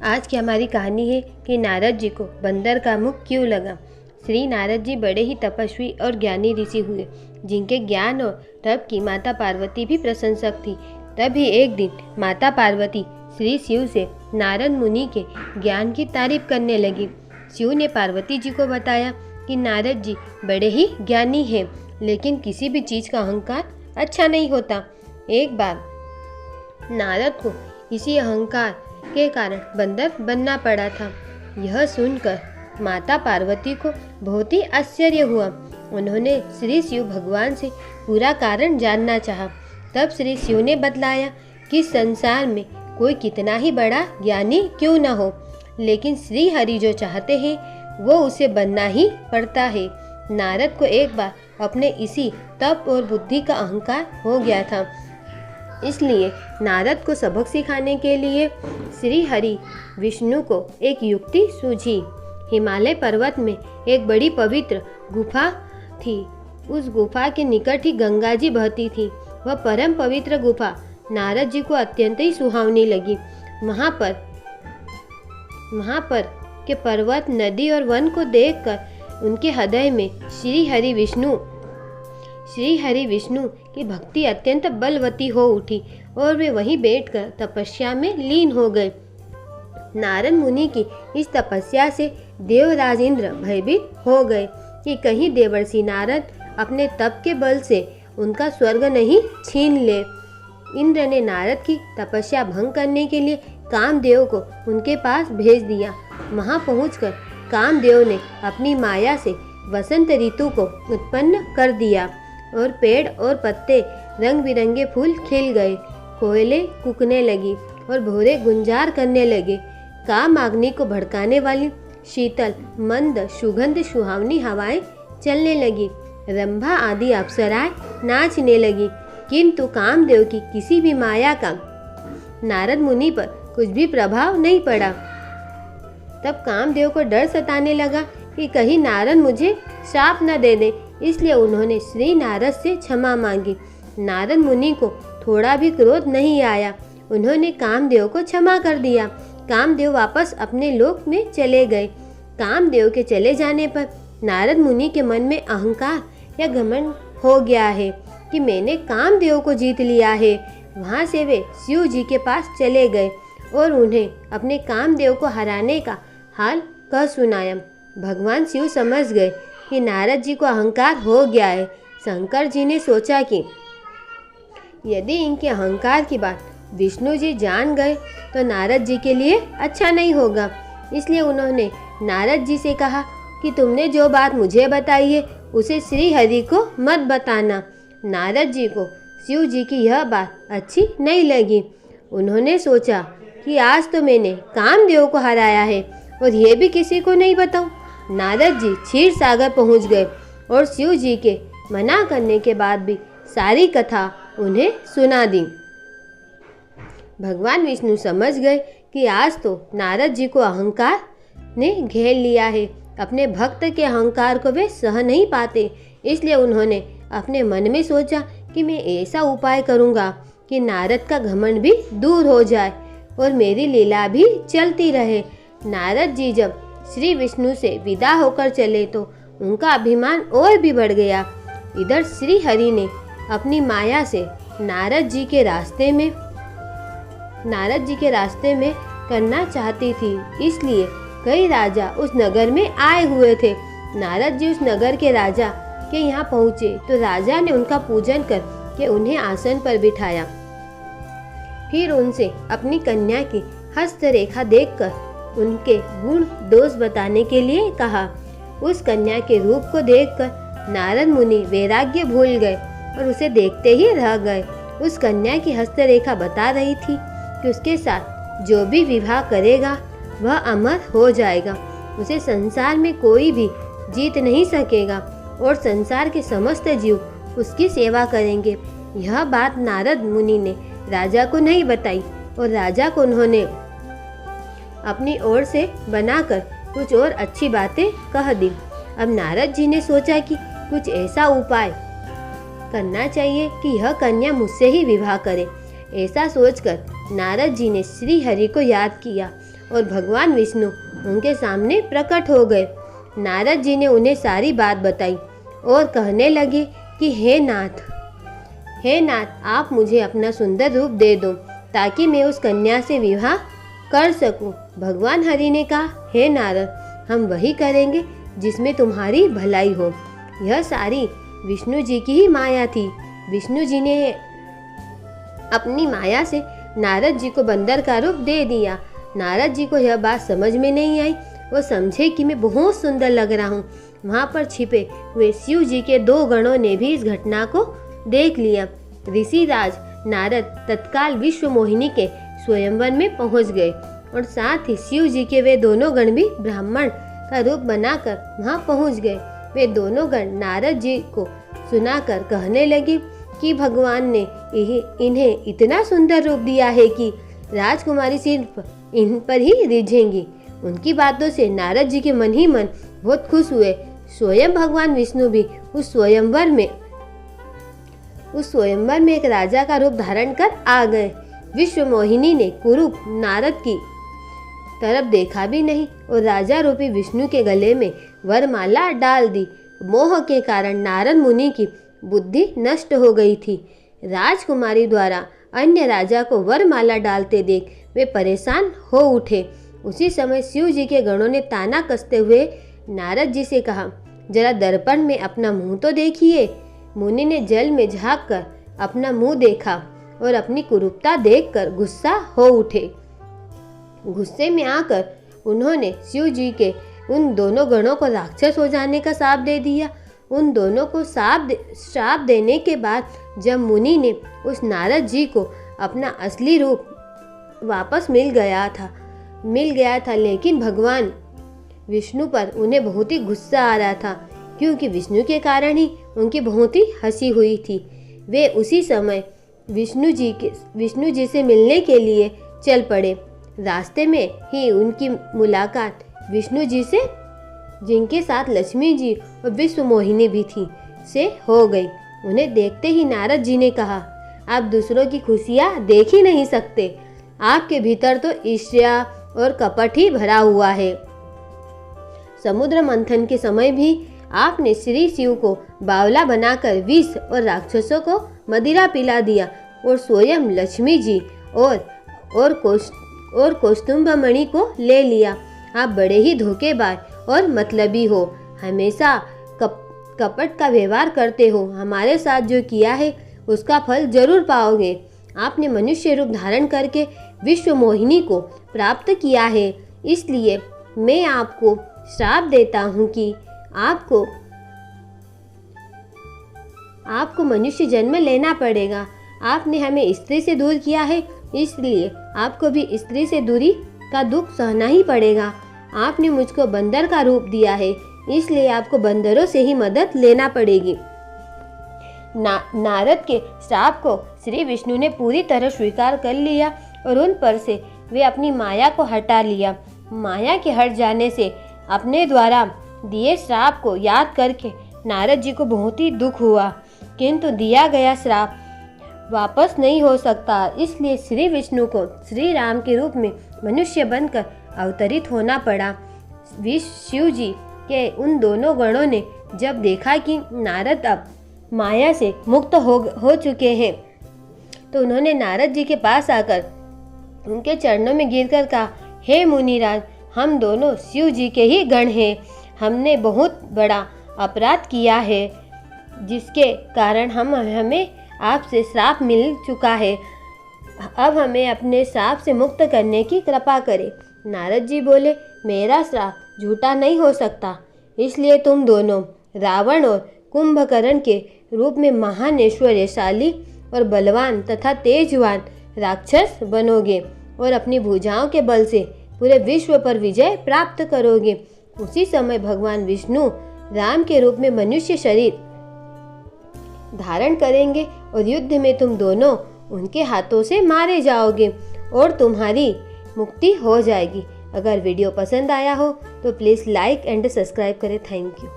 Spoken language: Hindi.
आज की हमारी कहानी है कि नारद जी को बंदर का मुख क्यों लगा। श्री नारद जी बड़े ही तपस्वी और ज्ञानी ऋषि हुए, जिनके ज्ञान और तप की माता पार्वती भी प्रशंसक थी। तभी एक दिन माता पार्वती श्री शिव से नारद मुनि के ज्ञान की तारीफ करने लगी। शिव ने पार्वती जी को बताया कि नारद जी बड़े ही ज्ञानी हैं, लेकिन किसी भी चीज़ का अहंकार अच्छा नहीं होता। एक बार नारद को इसी अहंकार के कारण बंदर बनना पड़ा था। यह सुनकर माता पार्वती को बहुत ही आश्चर्य हुआ। उन्होंने श्री शिव भगवान से पूरा कारण जानना चाहा। तब श्री शिव ने बतलाया कि संसार में कोई कितना ही बड़ा ज्ञानी क्यों न हो, लेकिन श्री हरि जो चाहते हैं वो उसे बनना ही पड़ता है। नारद को एक बार अपने इसी तप और बुद्धि का अहंकार हो गया था, इसलिए नारद को सबक सिखाने के लिए श्री हरि विष्णु को एक युक्ति सूझी। हिमालय पर्वत में एक बड़ी पवित्र गुफा थी। उस गुफा के निकट ही गंगा जी बहती थी। वह परम पवित्र गुफा नारद जी को अत्यंत ही सुहावनी लगी। वहाँ पर के पर्वत, नदी और वन को देखकर उनके हृदय में श्री हरि विष्णु की भक्ति अत्यंत बलवती हो उठी और वे वहीं बैठकर तपस्या में लीन हो गए। नारद मुनि की इस तपस्या से देवराज इंद्र भयभीत हो गए कि कहीं देवर्षि नारद अपने तप के बल से उनका स्वर्ग नहीं छीन ले। इंद्र ने नारद की तपस्या भंग करने के लिए कामदेव को उनके पास भेज दिया। वहां पहुंचकर कामदेव ने अपनी माया से वसंत ऋतु को उत्पन्न कर दिया और पेड़ और पत्ते रंग बिरंगे फूल खिल गए। कोयले कूकने लगी और भौरे गुंजार करने लगे। कामाग्नि को भड़काने वाली शीतल मंद सुगंध सुहावनी हवाएं चलने लगी। रंभा आदि अप्सराएं नाचने लगी, किंतु कामदेव की किसी भी माया का नारद मुनि पर कुछ भी प्रभाव नहीं पड़ा। तब कामदेव को डर सताने लगा कि कहीं नारद मुझे शाप न दे दे, इसलिए उन्होंने श्री नारद से क्षमा मांगी। नारद मुनि को थोड़ा भी क्रोध नहीं आया। उन्होंने कामदेव को क्षमा कर दिया। कामदेव वापस अपने लोक में चले गए। कामदेव के चले जाने पर नारद मुनि के मन में अहंकार या घमंड हो गया है कि मैंने कामदेव को जीत लिया है। वहाँ से वे शिव जी के पास चले गए और उन्हें अपने कामदेव को हराने का हाल कह सुनाया। भगवान शिव समझ गए कि नारद जी को अहंकार हो गया है। शंकर जी ने सोचा कि यदि इनके अहंकार की बात विष्णु जी जान गए तो नारद जी के लिए अच्छा नहीं होगा। इसलिए उन्होंने नारद जी से कहा कि तुमने जो बात मुझे बताई है उसे श्री हरि को मत बताना। नारद जी को शिव जी की यह बात अच्छी नहीं लगी। उन्होंने सोचा कि आज तो मैंने कामदेव को हराया है और ये भी किसी को नहीं बताऊं। नारद जी क्षीर सागर पहुँच गए और शिव जी के मना करने के बाद भी सारी कथा उन्हें सुना दी। भगवान विष्णु समझ गए कि आज तो नारद जी को अहंकार ने घेर लिया है। अपने भक्त के अहंकार को वे सह नहीं पाते, इसलिए उन्होंने अपने मन में सोचा कि मैं ऐसा उपाय करूंगा कि नारद का घमंड भी दूर हो जाए और मेरी लीला भी चलती रहे। नारद जी जब श्री विष्णु से विदा होकर चले तो उनका अभिमान और भी बढ़ गया। इधर श्री हरि ने अपनी माया से नारद जी के रास्ते में करना चाहती थी, इसलिए कई राजा उस नगर में आए हुए थे। नारद जी उस नगर के राजा के यहाँ पहुँचे तो राजा ने उनका पूजन करके उन्हें आसन पर बिठाया। फिर उनसे अपनी कन्या की हस्तरेखा देखकर उनके गुण दोष बताने के लिए कहा। उस कन्या के रूप को देखकर नारद मुनि वैराग्य भूल गए और उसे देखते ही रह गए। उस कन्या की हस्तरेखा बता रही थी कि उसके साथ जो भी विवाह करेगा वह अमर हो जाएगा। उसे संसार में कोई भी जीत नहीं सकेगा और संसार के समस्त जीव उसकी सेवा करेंगे। यह बात नारद मुनि ने राजा को नहीं बताई और राजा को उन्होंने अपनी ओर से बनाकर कुछ और अच्छी बातें कह दी। अब नारद जी ने सोचा कि कुछ ऐसा उपाय करना चाहिए कि यह कन्या मुझसे ही विवाह करे। ऐसा सोचकर नारद जी ने श्री हरि को याद किया और भगवान विष्णु उनके सामने प्रकट हो गए। नारद जी ने उन्हें सारी बात बताई और कहने लगे कि हे नाथ, आप मुझे अपना सुंदर रूप दे दो ताकि मैं उस कन्या से विवाह कर सकूं। भगवान हरि ने कहा, हे नारद, हम वही करेंगे जिसमें तुम्हारी भलाई हो। यह सारी विष्णु जी की ही माया थी। विष्णु जी ने अपनी माया से नारद जी को बंदर का रूप दे दिया। नारद जी को यह बात समझ में नहीं आई। वो समझे कि मैं बहुत सुंदर लग रहा हूँ। वहाँ पर छिपे हुए शिव जी के 2 गणों ने भी इस घटना को देख लिया। ऋषिराज नारद तत्काल विश्व मोहिनी के स्वयंवर में पहुँच गए और साथ ही शिव जी के वे दोनों गण भी ब्राह्मण का रूप बनाकर वहाँ पहुँच गए। वे दोनों गण नारद जी को सुनाकर कहने लगे कि भगवान ने इन्हें इतना सुंदर रूप दिया है कि राजकुमारी सिर्फ इन पर ही रिझेंगी। उनकी बातों से नारद जी के मन ही मन बहुत खुश हुए। स्वयं भगवान विष्णु भी उस स्वयंवर में एक राजा का रूप धारण कर आ गए। विश्व मोहिनी ने कुरूप नारद की तरफ देखा भी नहीं और राजा रूपी विष्णु के गले में वरमाला डाल दी। मोह के कारण नारद मुनि की बुद्धि नष्ट हो गई थी। राजकुमारी द्वारा अन्य राजा को वरमाला डालते देख वे परेशान हो उठे। उसी समय शिव जी के गणों ने ताना कसते हुए नारद जी से कहा, जरा दर्पण में अपना मुंह तो देखिए। मुनि ने जल में झांक कर अपना मुंह देखा और अपनी कुरूपता देखकर गुस्सा हो उठे। गुस्से में आकर उन्होंने शिव जी के उन दोनों गणों को राक्षस हो जाने का श्राप दे दिया। उन दोनों को श्राप देने के बाद जब मुनि ने उस नारद जी को अपना असली रूप वापस मिल गया था, लेकिन भगवान विष्णु पर उन्हें बहुत ही गुस्सा आ रहा था, क्योंकि विष्णु के कारण ही उनकी बहुत ही हंसी हुई थी। वे उसी समय विष्णु जी से मिलने के लिए चल पड़े। रास्ते में ही उनकी मुलाकात विष्णु जी से, जिनके साथ लक्ष्मी जी और विश्व मोहिनी भी थी, से हो गई। उन्हें देखते ही नारद जी ने कहा, आप दूसरों की खुशियाँ देख ही नहीं सकते। आपके भीतर तो ईर्ष्या और कपट ही भरा हुआ है। समुद्र मंथन के समय भी आपने श्री शिव को बावला बनाकर विष और राक्षसों को मदिरा पिला दिया और स्वयं लक्ष्मी जी और कौस्तुभ मणि को ले लिया। आप बड़े ही धोखेबाज और मतलबी हो, हमेशा कपट का व्यवहार करते हो। हमारे साथ जो किया है उसका फल जरूर पाओगे। आपने मनुष्य रूप धारण करके विश्व मोहिनी को प्राप्त किया है, इसलिए मैं आपको श्राप देता हूँ कि आपको मनुष्य जन्म लेना पड़ेगा। आपने हमें स्त्री से दूर किया है, इसलिए आपको भी स्त्री से दूरी का दुख सहना ही पड़ेगा। आपने मुझको बंदर का रूप दिया है, इसलिए आपको बंदरों से ही मदद लेना पड़ेगी। नारद के श्राप को श्री विष्णु ने पूरी तरह स्वीकार कर लिया और उन पर से वे अपनी माया को हटा लिया। माया के हट जाने से अपने द्वारा दिए श्राप को याद करके नारद जी को बहुत ही दुख हुआ, किंतु दिया गया श्राप वापस नहीं हो सकता। इसलिए श्री विष्णु को श्री राम के रूप में मनुष्य बनकर अवतरित होना पड़ा। शिव जी के उन दोनों गणों ने जब देखा कि नारद अब माया से मुक्त हो चुके हैं, तो उन्होंने नारद जी के पास आकर उनके चरणों में गिरकर कहा, हे मुनिराज, हम दोनों शिव जी के ही गण हैं। हमने बहुत बड़ा अपराध किया है, जिसके कारण हमें आपसे श्राप मिल चुका है। अब हमें अपने श्राप से मुक्त करने की कृपा करें। नारद जी बोले, मेरा श्राप झूठा नहीं हो सकता, इसलिए तुम दोनों रावण और कुंभकर्ण के रूप में महान ऐश्वर्यशाली और बलवान तथा तेजवान राक्षस बनोगे और अपनी भुजाओं के बल से पूरे विश्व पर विजय प्राप्त करोगे। उसी समय भगवान विष्णु राम के रूप में मनुष्य शरीर धारण करेंगे और युद्ध में तुम दोनों उनके हाथों से मारे जाओगे और तुम्हारी मुक्ति हो जाएगी। अगर वीडियो पसंद आया हो तो प्लीज़ लाइक एंड सब्सक्राइब करें। Thank you.